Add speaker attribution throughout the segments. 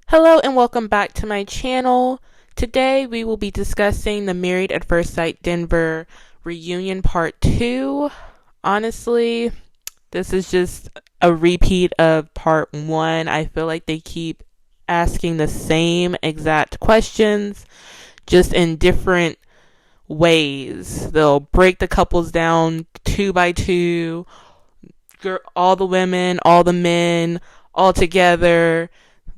Speaker 1: Hello and welcome back to my channel. Today we will be discussing the Married at First Sight Denver reunion part 2. Honestly, this is just a repeat of part 1. I feel like they keep asking the same exact questions, just in different ways. They'll break the couples down 2 by 2, all the women, all the men, all together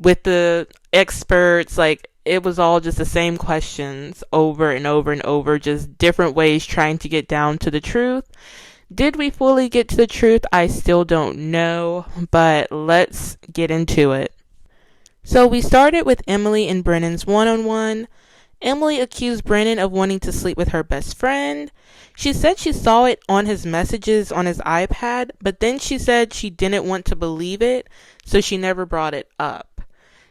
Speaker 1: with the experts. Like, it was all just the same questions over and over and over, just different ways trying to get down to the truth. Did we fully get to the truth? I still don't know, but let's get into it. So we started with Emily and Brennan's one-on-one. Emily accused Brennan of wanting to sleep with her best friend. She said she saw it on his messages on his iPad, but then she said she didn't want to believe it, so she never brought it up.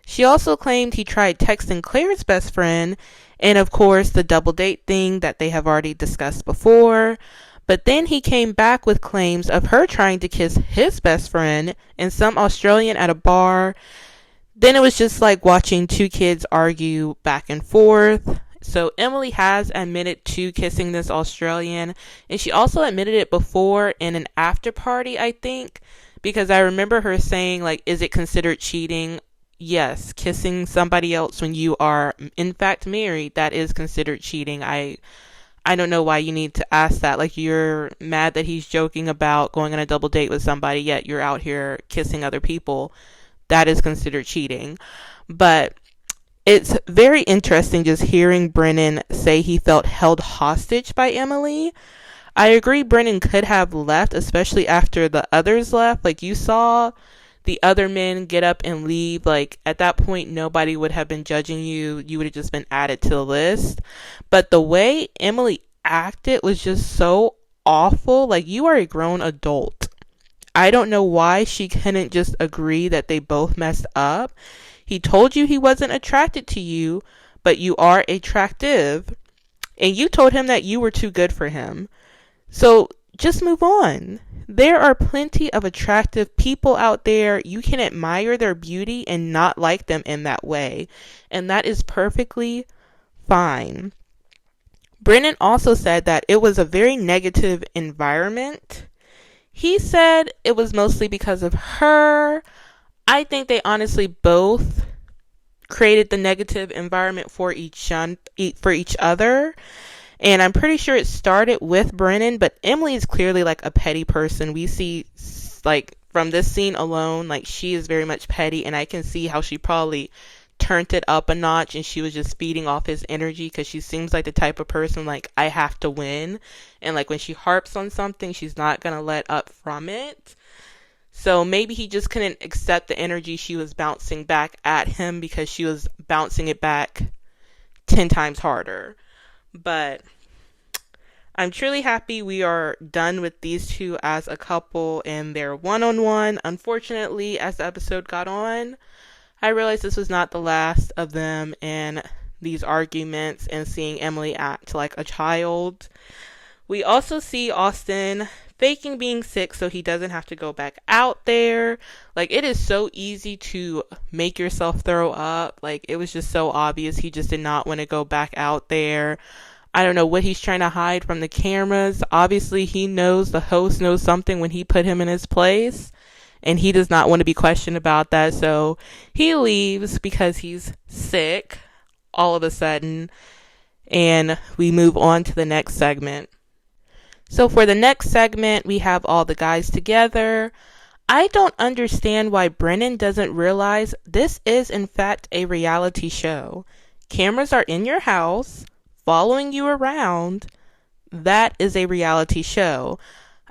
Speaker 1: She also claimed he tried texting Claire's best friend, and of course the double date thing that they have already discussed before. But then he came back with claims of her trying to kiss his best friend and some Australian at a bar. Then it was just like watching two kids argue back and forth. So Emily has admitted to kissing this Australian, and she also admitted it before in an after party, I think, because I remember her saying, like, is it considered cheating? Yes, kissing somebody else when you are in fact married, that is considered cheating. I don't know why you need to ask that. Like, you're mad that he's joking about going on a double date with somebody, yet you're out here kissing other people. That is considered cheating. But it's very interesting just hearing Brennan say he felt held hostage by Emily. I agree Brennan could have left, especially after the others left. Like, you saw the other men get up and leave. Like, at that point, nobody would have been judging you. You would have just been added to the list. But the way Emily acted was just so awful. Like, you are a grown adult. I don't know why she couldn't just agree that they both messed up. He told you he wasn't attracted to you, but you are attractive. And you told him that you were too good for him. So just move on. There are plenty of attractive people out there. You can admire their beauty and not like them in that way. And that is perfectly fine. Brennan also said that it was a very negative environment. He said it was mostly because of her. I think they honestly both created the negative environment for each other. And I'm pretty sure it started with Brennan, but Emily is clearly like a petty person. We see, like, from this scene alone, like, she is very much petty, and I can see how she probably turned it up a notch and she was just feeding off his energy, because she seems like the type of person, like, I have to win. And like, when she harps on something, she's not gonna let up from it. So maybe he just couldn't accept the energy she was bouncing back at him, because she was bouncing it back 10 times harder. But I'm truly happy we are done with these two as a couple and their one-on-one. Unfortunately, as the episode got on, I realized this was not the last of them and these arguments and seeing Emily act like a child. We also see Austin faking being sick so he doesn't have to go back out there. Like, it is so easy to make yourself throw up. Like, it was just so obvious he just did not want to go back out there. I don't know what he's trying to hide from the cameras. Obviously, he knows, the host knows something when he put him in his place, and he does not want to be questioned about that. So he leaves because he's sick all of a sudden, and we move on to the next segment. So for the next segment, we have all the guys together. I don't understand why Brennan doesn't realize this is in fact a reality show. Cameras are in your house, following you around. That is a reality show.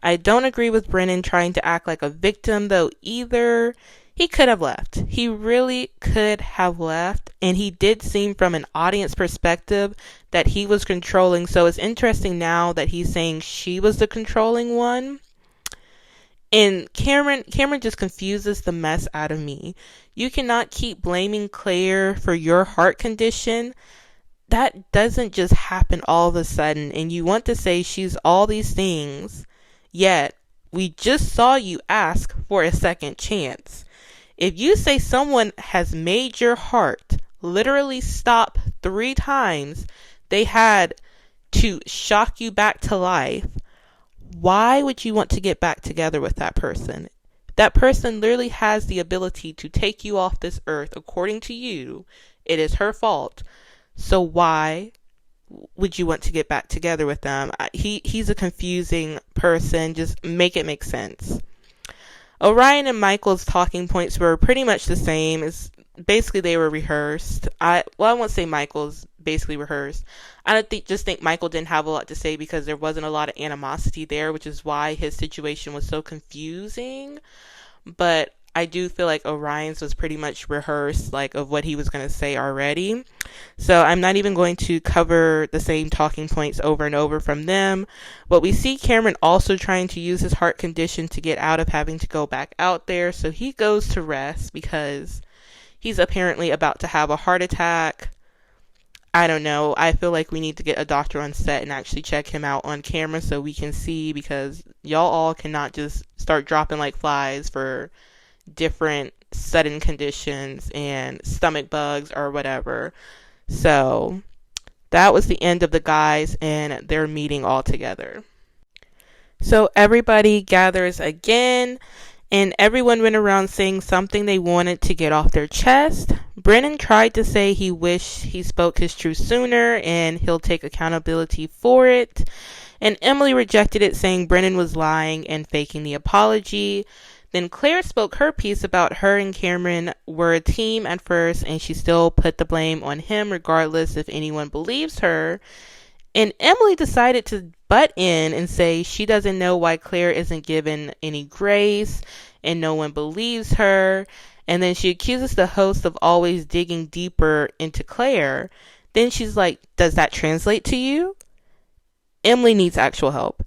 Speaker 1: I don't agree with Brennan trying to act like a victim though either. He could have left. He really could have left. And he did seem from an audience perspective that he was controlling. So it's interesting now that he's saying she was the controlling one. And Cameron just confuses the mess out of me. You cannot keep blaming Claire for your heart condition. That doesn't just happen all of a sudden. And you want to say she's all these things, yet we just saw you ask for a second chance. If you say someone has made your heart literally stop 3 times, they had to shock you back to life, why would you want to get back together with that person? That person literally has the ability to take you off this earth. According to you, it is her fault. So why would you want to get back together with them? He's a confusing person. Just make it make sense. Orion and Michael's talking points were pretty much the same. It's basically they were rehearsed. I won't say Michael's basically rehearsed. I don't think Michael didn't have a lot to say because there wasn't a lot of animosity there, which is why his situation was so confusing. But I do feel like Orion's was pretty much rehearsed, like of what he was going to say already. So I'm not even going to cover the same talking points over and over from them. But we see Cameron also trying to use his heart condition to get out of having to go back out there. So he goes to rest because he's apparently about to have a heart attack. I don't know. I feel like we need to get a doctor on set and actually check him out on camera so we can see, because y'all all cannot just start dropping like flies for different sudden conditions and stomach bugs or whatever. So that was the end of the guys and their meeting all together. So everybody gathers again, and everyone went around saying something they wanted to get off their chest. Brennan tried to say he wished he spoke his truth sooner and he'll take accountability for it. And Emily rejected it, saying Brennan was lying and faking the apology. Then Claire spoke her piece about her and Cameron were a team at first, and she still put the blame on him regardless if anyone believes her. And Emily decided to butt in and say she doesn't know why Claire isn't given any grace and no one believes her. And then she accuses the host of always digging deeper into Claire. Then she's like, does that translate to you? Emily needs actual help.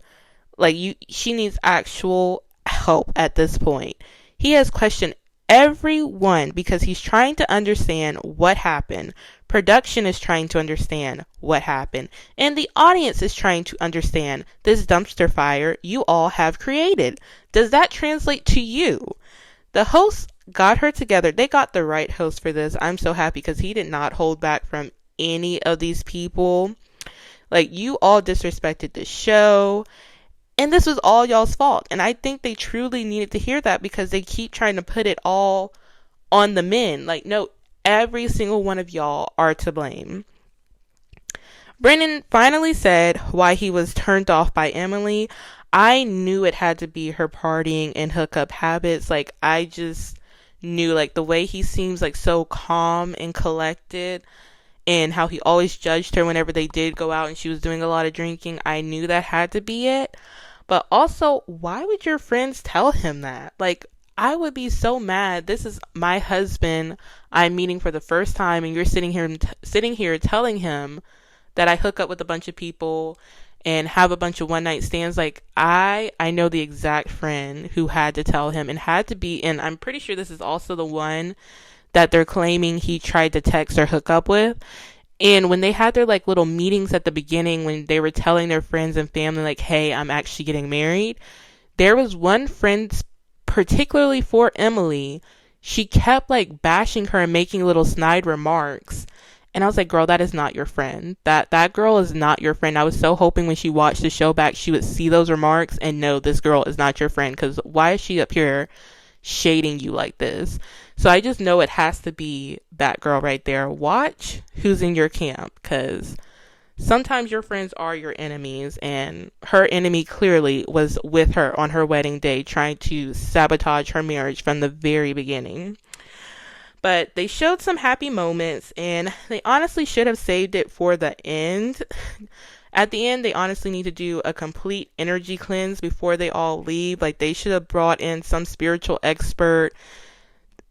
Speaker 1: She needs actual help at this point. He has questioned everyone because he's trying to understand what happened. Production is trying to understand what happened. And the audience is trying to understand this dumpster fire you all have created. Does that translate to you? The hosts got her together. They got the right host for this. I'm so happy because he did not hold back from any of these people. You all disrespected the show. And this was all y'all's fault. And I think they truly needed to hear that because they keep trying to put it all on the men. No, every single one of y'all are to blame. Brennan finally said why he was turned off by Emily. I knew it had to be her partying and hookup habits. I just knew, the way he seems so calm and collected, and how he always judged her whenever they did go out and she was doing a lot of drinking. I knew that had to be it. But also, why would your friends tell him that? I would be so mad. This is my husband I'm meeting for the first time, and you're sitting here telling him that I hook up with a bunch of people and have a bunch of one night stands. I know the exact friend who had to tell him, and had to be, and I'm pretty sure this is also the one that they're claiming he tried to text or hook up with. And when they had their little meetings at the beginning, when they were telling their friends and family hey, I'm actually getting married, there was one friend particularly for Emily. She kept bashing her and making little snide remarks. And I was like, girl, that is not your friend. That girl is not your friend. I was so hoping when she watched the show back, she would see those remarks and know this girl is not your friend. Because why is she up here shading you like this? So I just know it has to be that girl right there. Watch who's in your camp, because sometimes your friends are your enemies, and her enemy clearly was with her on her wedding day, trying to sabotage her marriage from the very beginning. But they showed some happy moments, and they honestly should have saved it for the end. At the end, they honestly need to do a complete energy cleanse before they all leave. They should have brought in some spiritual expert,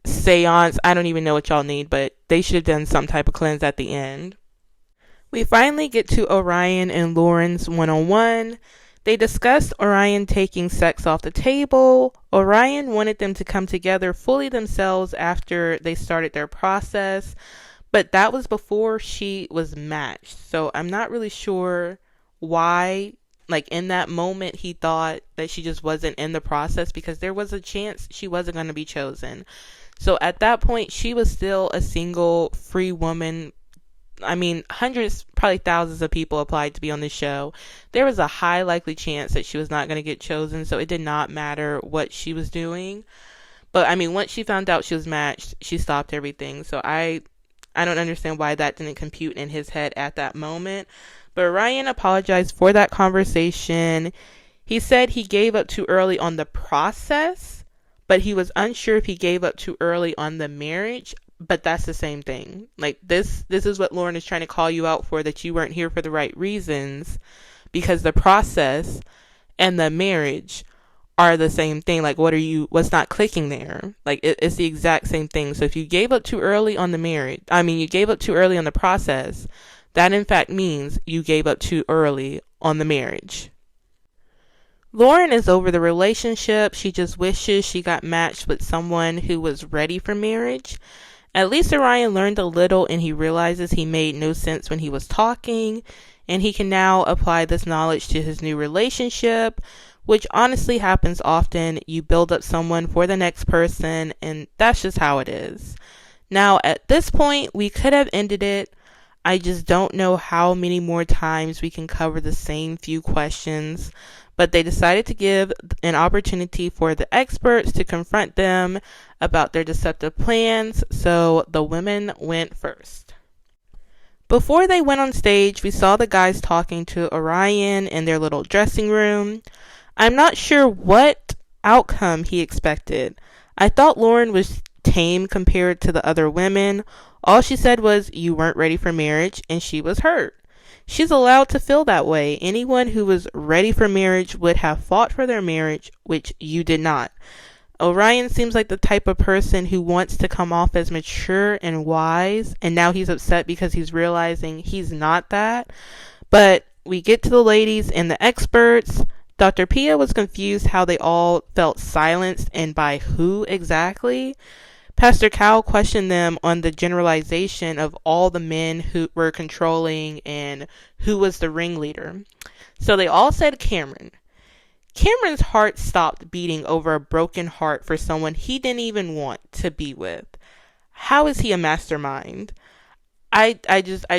Speaker 1: seance. I don't even know what y'all need, but they should have done some type of cleanse at the end. We finally get to Orion and Lauren's one-on-one. They discussed Orion taking sex off the table. Orion wanted them to come together fully themselves after they started their process, but that was before she was matched. So I'm not really sure why, in that moment, he thought that she just wasn't in the process, because there was a chance she wasn't going to be chosen. So at that point, she was still a single free woman. I mean, hundreds, probably thousands of people applied to be on the show. There was a high likely chance that she was not going to get chosen, so it did not matter what she was doing. But I mean, once she found out she was matched, she stopped everything. So I don't understand why that didn't compute in his head at that moment. But Ryan apologized for that conversation. He said he gave up too early on the process, but he was unsure if he gave up too early on the marriage. But that's the same thing. Like this is what Lauren is trying to call you out for, that you weren't here for the right reasons, because the process and the marriage are the same thing. Like, what's not clicking there? Like, it's the exact same thing. So if you gave up too early on the marriage, you gave up too early on the process, that in fact means you gave up too early on the marriage. Lauren is over the relationship. She just wishes she got matched with someone who was ready for marriage. At least Orion learned a little, and he realizes he made no sense when he was talking, and he can now apply this knowledge to his new relationship, which honestly happens often. You build up someone for the next person, and that's just how it is. Now, at this point, we could have ended it. I just don't know how many more times we can cover the same few questions, but they decided to give an opportunity for the experts to confront them about their deceptive plans, so the women went first. Before they went on stage, we saw the guys talking to Orion in their little dressing room. I'm not sure what outcome he expected. I thought Lauren was tame compared to the other women. All she said was, "You weren't ready for marriage," and she was hurt. She's allowed to feel that way. Anyone who was ready for marriage would have fought for their marriage, which you did not. Orion seems like the type of person who wants to come off as mature and wise, and now he's upset because he's realizing he's not that. But we get to the ladies and the experts. Dr. Pia was confused how they all felt silenced and by who exactly. Pastor Cal questioned them on the generalization of all the men who were controlling and who was the ringleader. So they all said Cameron. Cameron's heart stopped beating over a broken heart for someone he didn't even want to be with. How is he a mastermind? I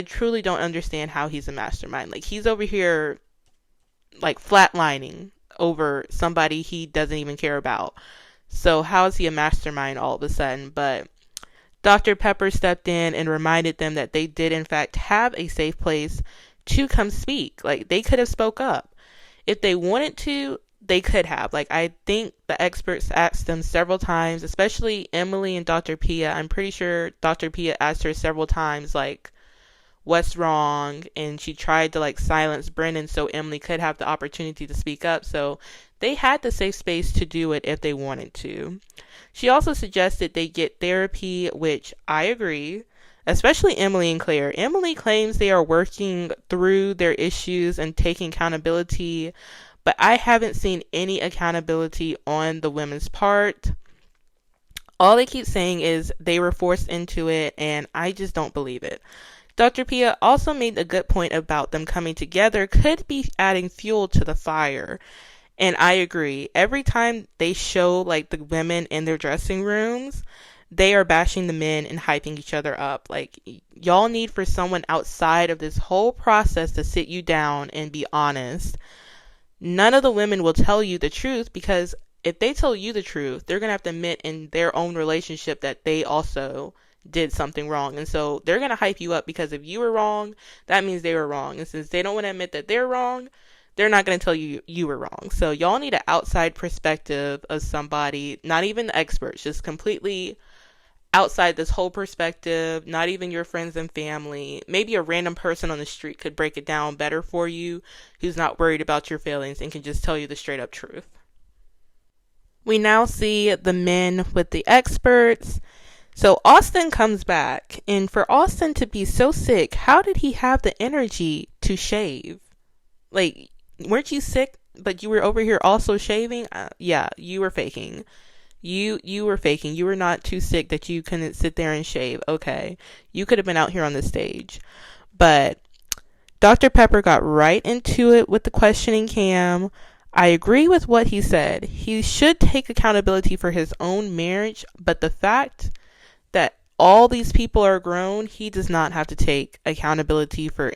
Speaker 1: truly don't understand how he's a mastermind. Like, he's over here like flatlining over somebody he doesn't even care about. So how is he a mastermind all of a sudden? But Dr. Pepper stepped in and reminded them that they did in fact have a safe place to come speak. Like, they could have spoke up. If they wanted to, they could have. Like, I think the experts asked them several times, especially Emily and Dr. Pia. I'm pretty sure Dr. Pia asked her several times, like, what's wrong? And she tried to like silence Brennan so Emily could have the opportunity to speak up. So they had the safe space to do it if they wanted to. She also suggested they get therapy, which I agree, especially Emily and Claire. Emily claims they are working through their issues and taking accountability, but I haven't seen any accountability on the women's part. All they keep saying is they were forced into it, and I just don't believe it. Dr. Pia also made a good point about them coming together could be adding fuel to the fire. And I agree. Every time they show like the women in their dressing rooms, they are bashing the men and hyping each other up. Like, y'all need for someone outside of this whole process to sit you down and be honest. None of the women will tell you the truth, because if they tell you the truth, they're going to have to admit in their own relationship that they also did something wrong. And so they're going to hype you up, because if you were wrong, that means they were wrong. And since they don't want to admit that they're wrong, they're not going to tell you you were wrong. So y'all need an outside perspective of somebody, not even the experts, just completely outside this whole perspective, not even your friends and family. Maybe a random person on the street could break it down better for you, who's not worried about your feelings and can just tell you the straight up truth. We now see the men with the experts. So Austin comes back, and for Austin to be so sick, how did he have the energy to shave? Like, weren't you sick, but you were over here also shaving? Yeah, you were faking. You were faking. You were not too sick that you couldn't sit there and shave. Okay, you could have been out here on the stage. But Dr. Pepper got right into it with the questioning cam. I agree with what he said. He should take accountability for his own marriage, but the fact that all these people are grown, he does not have to take accountability for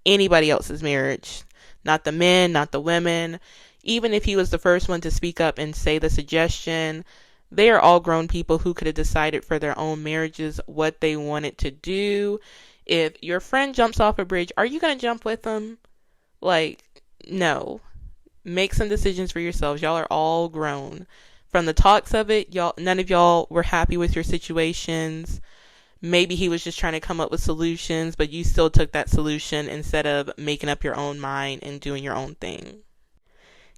Speaker 1: anybody else's marriage. Not the men, not the women. Even if he was the first one to speak up and say the suggestion, they are all grown people who could have decided for their own marriages what they wanted to do. If your friend jumps off a bridge, are you going to jump with them? Like, no. Make some decisions for yourselves. Y'all are all grown. From the talks of it, none of y'all were happy with your situations. Maybe he was just trying to come up with solutions, but you still took that solution instead of making up your own mind and doing your own thing.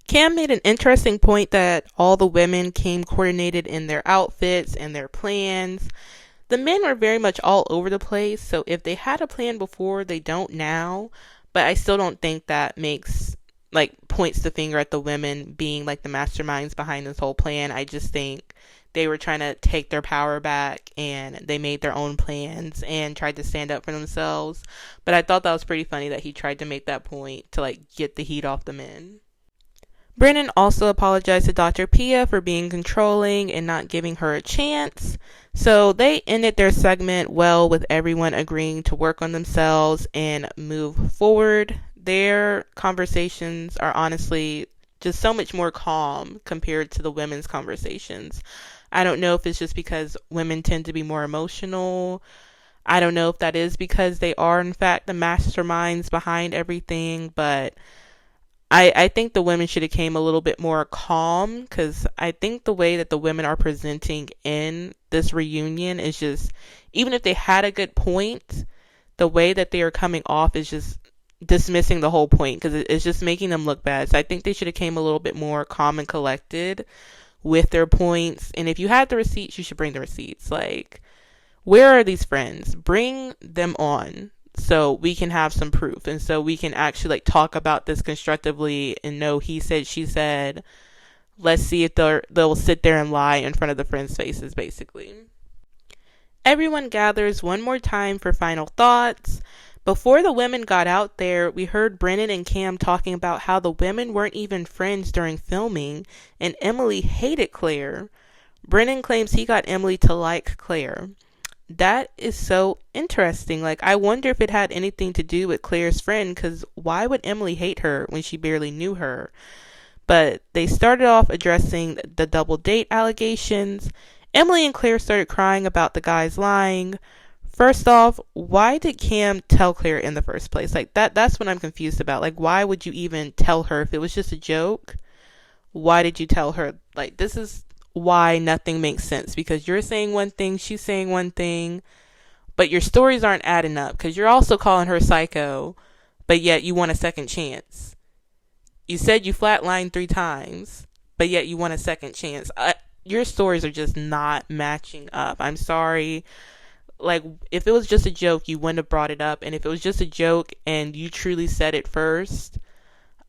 Speaker 1: Cam made an interesting point that all the women came coordinated in their outfits and their plans. The men were very much all over the place, so if they had a plan before, they don't now. But I still don't think that points the finger at the women being like the masterminds behind this whole plan. I just think they were trying to take their power back and they made their own plans and tried to stand up for themselves. But I thought that was pretty funny that he tried to make that point to get the heat off the men. Brennan also apologized to Dr. Pia for being controlling and not giving her a chance. So they ended their segment well with everyone agreeing to work on themselves and move forward. Their conversations are honestly just so much more calm compared to the women's conversations. I don't know if it's just because women tend to be more emotional. I don't know if that is because they are in fact the masterminds behind everything, but I think the women should have came a little bit more calm, because I think the way that the women are presenting in this reunion is just, even if they had a good point, the way that they are coming off is just dismissing the whole point, because it's just making them look bad. So I think they should have came a little bit more calm and collected with their points. And if you had the receipts, you should bring the receipts. Where are these friends? Bring them on, so we can have some proof, and so we can actually talk about this constructively and know he said, she said. Let's see if they'll sit there and lie in front of the friends' faces, basically. Everyone gathers one more time for final thoughts. Before the women got out there, we heard Brennan and Cam talking about how the women weren't even friends during filming, and Emily hated Claire. Brennan claims he got Emily to like Claire. That is so interesting. I wonder if it had anything to do with Claire's friend, because why would Emily hate her when she barely knew her? But they started off addressing the double date allegations. Emily and Claire started crying about the guys lying. First off, why did Cam tell Claire in the first place? That's what I'm confused about. Why would you even tell her if it was just a joke? Why did you tell her? This is why nothing makes sense, because you're saying one thing, she's saying one thing, but your stories aren't adding up, because you're also calling her psycho, but yet you want a second chance. You said you flatlined 3 times, but yet you want a second chance. Your stories are just not matching up. I'm sorry. If it was just a joke, you wouldn't have brought it up, and if it was just a joke and you truly said it first,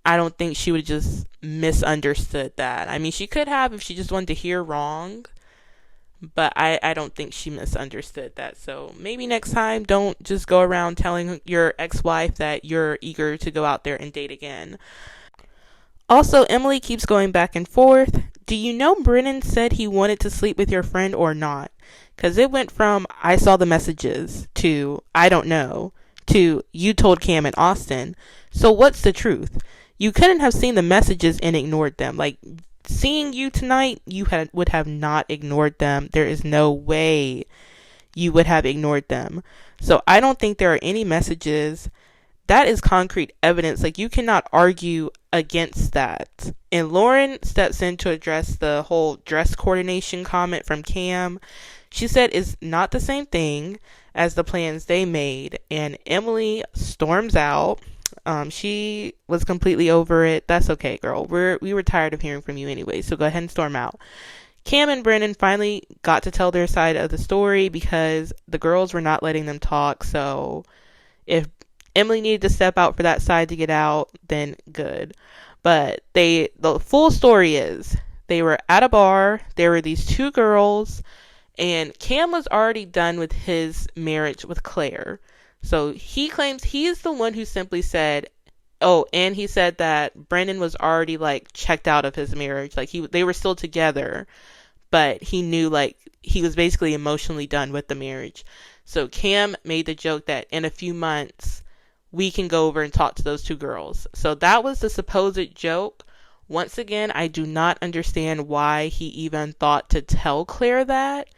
Speaker 1: I don't think she would have just misunderstood that. I mean, she could have if she just wanted to hear wrong, but I don't think she misunderstood that. So maybe next time, don't just go around telling your ex-wife that you're eager to go out there and date again. Also, Emily keeps going back and forth. Do you know Brennan said he wanted to sleep with your friend or not? Because it went from, I saw the messages, to, I don't know, to, you told Cam and Austin. So what's the truth? You couldn't have seen the messages and ignored them. Seeing you tonight, you would have not ignored them. There is no way you would have ignored them. So I don't think there are any messages. That is concrete evidence. You cannot argue against that. And Lauren steps in to address the whole dress coordination comment from Cam. She said it's not the same thing as the plans they made. And Emily storms out. She was completely over it. That's okay, girl. We were tired of hearing from you anyway, so go ahead and storm out. Cam and Brennan finally got to tell their side of the story because the girls were not letting them talk. So if Emily needed to step out for that side to get out, then good. But the full story is they were at a bar. There were these 2 girls, and Cam was already done with his marriage with Claire. So he claims he is the one who simply said, Oh, and he said that Brennan was already like checked out of his marriage. Like they were still together, but he knew like he was basically emotionally done with the marriage. So Cam made the joke that in a few months we can go over and talk to those two girls. So that was the supposed joke. Once again, I do not understand why he even thought to tell Claire that.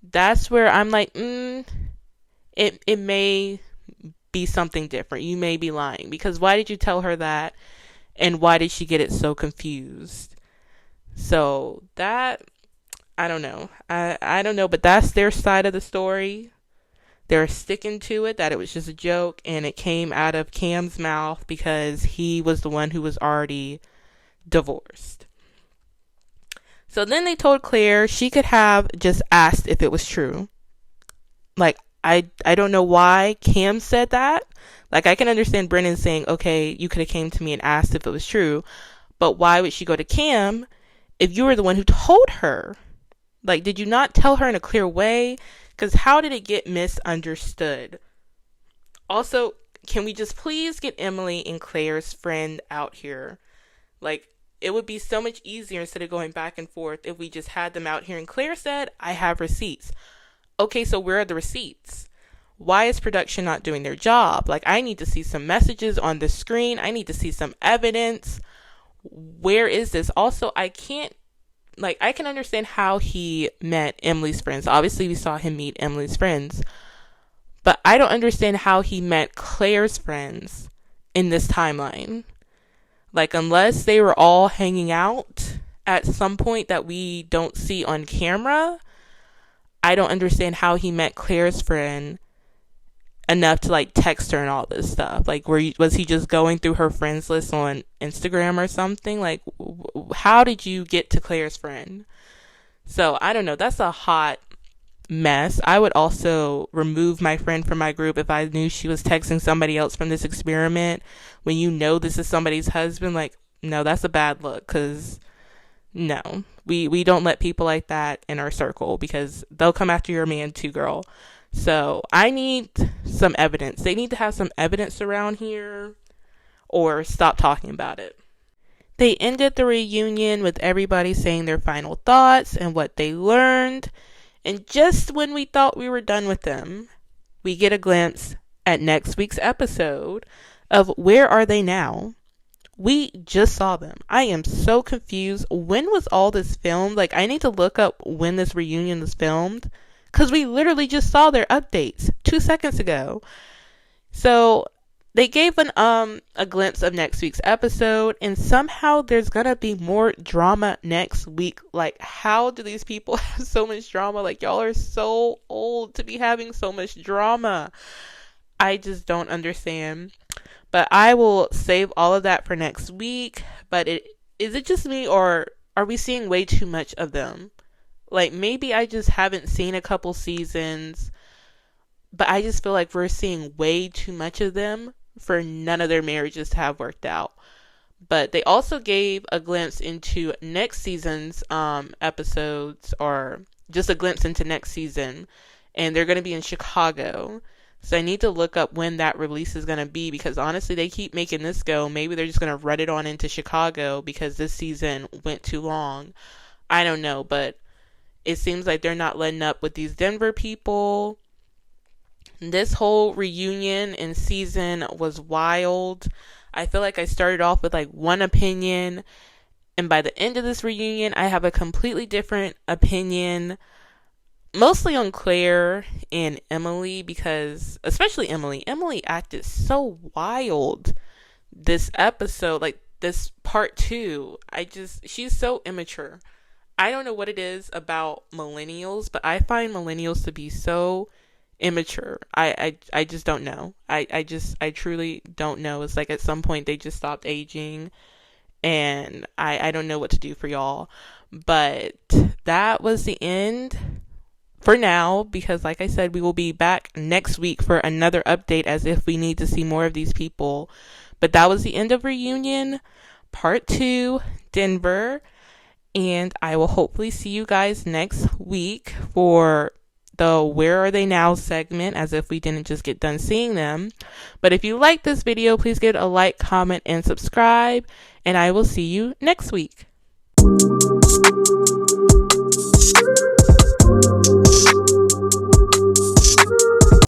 Speaker 1: That's where I'm like, it may be something different. You may be lying, because why did you tell her that, and why did she get it so confused? So that, I don't know. I don't know, but that's their side of the story. They're sticking to it, that it was just a joke, and it came out of Cam's mouth because he was the one who was already divorced. So then they told Claire she could have just asked if it was true. Like, I don't know why Cam said that. Like, I can understand Brennan saying, okay, you could have came to me and asked if it was true, but why would she go to Cam if you were the one who told her? Like, did you not tell her in a clear way? Because how did it get misunderstood? Also, can we just please get Emily and Claire's friend out here? Like, it would be so much easier instead of going back and forth if we just had them out here. And Claire said, I have receipts. Okay, so where are the receipts? Why is production not doing their job? Like, I need to see some messages on the screen. I need to see some evidence. Where is this? Also, I can understand how he met Emily's friends. Obviously, we saw him meet Emily's friends. But I don't understand how he met Claire's friends in this timeline. Like, unless they were all hanging out at some point that we don't see on camera, I don't understand how he met Claire's friend enough to like text her and all this stuff. Like, was he just going through her friends list on Instagram or something? Like, how did you get to Claire's friend? So I don't know. That's a hot mess. I would also remove my friend from my group if I knew she was texting somebody else from this experiment. When you know this is somebody's husband, like, no, that's a bad look. Because no, we don't let people like that in our circle, because they'll come after your man too, girl. So I need some evidence. They need to have some evidence around here, or stop talking about it. They ended the reunion with everybody saying their final thoughts and what they learned. And just when we thought we were done with them, we get a glimpse at next week's episode of Where Are They Now? We just saw them. I am so confused. When was all this filmed? Like, I need to look up when this reunion was filmed, because we literally just saw their updates 2 seconds ago. So they gave a glimpse of next week's episode, and somehow there's gonna be more drama next week. Like, how do these people have so much drama? Like, y'all are so old to be having so much drama. I just don't understand. But I will save all of that for next week. But is it just me, or are we seeing way too much of them? Like, maybe I just haven't seen a couple seasons, but I just feel like we're seeing way too much of them for none of their marriages to have worked out. But they also gave a glimpse into next season's episodes, or just a glimpse into next season. And they're going to be in Chicago. So I need to look up when that release is going to be, because honestly, they keep making this go. Maybe they're just going to run it on into Chicago because this season went too long. I don't know, but it seems like they're not letting up with these Denver people. This whole reunion and season was wild. I feel like I started off with like one opinion, and by the end of this reunion, I have a completely different opinion. Mostly on Claire and Emily, because especially Emily acted so wild this episode, like this part 2. She's so immature. I don't know what it is about millennials, but I find millennials to be so immature. I just don't know. I truly don't know. It's like at some point they just stopped aging, and I don't know what to do for y'all. But that was the end for now, because like I said, we will be back next week for another update, as if we need to see more of these people. But that was the end of Reunion Part 2, Denver. And I will hopefully see you guys next week for the Where Are They Now segment, as if we didn't just get done seeing them. But if you like this video, please give it a like, comment, and subscribe, and I will see you next week.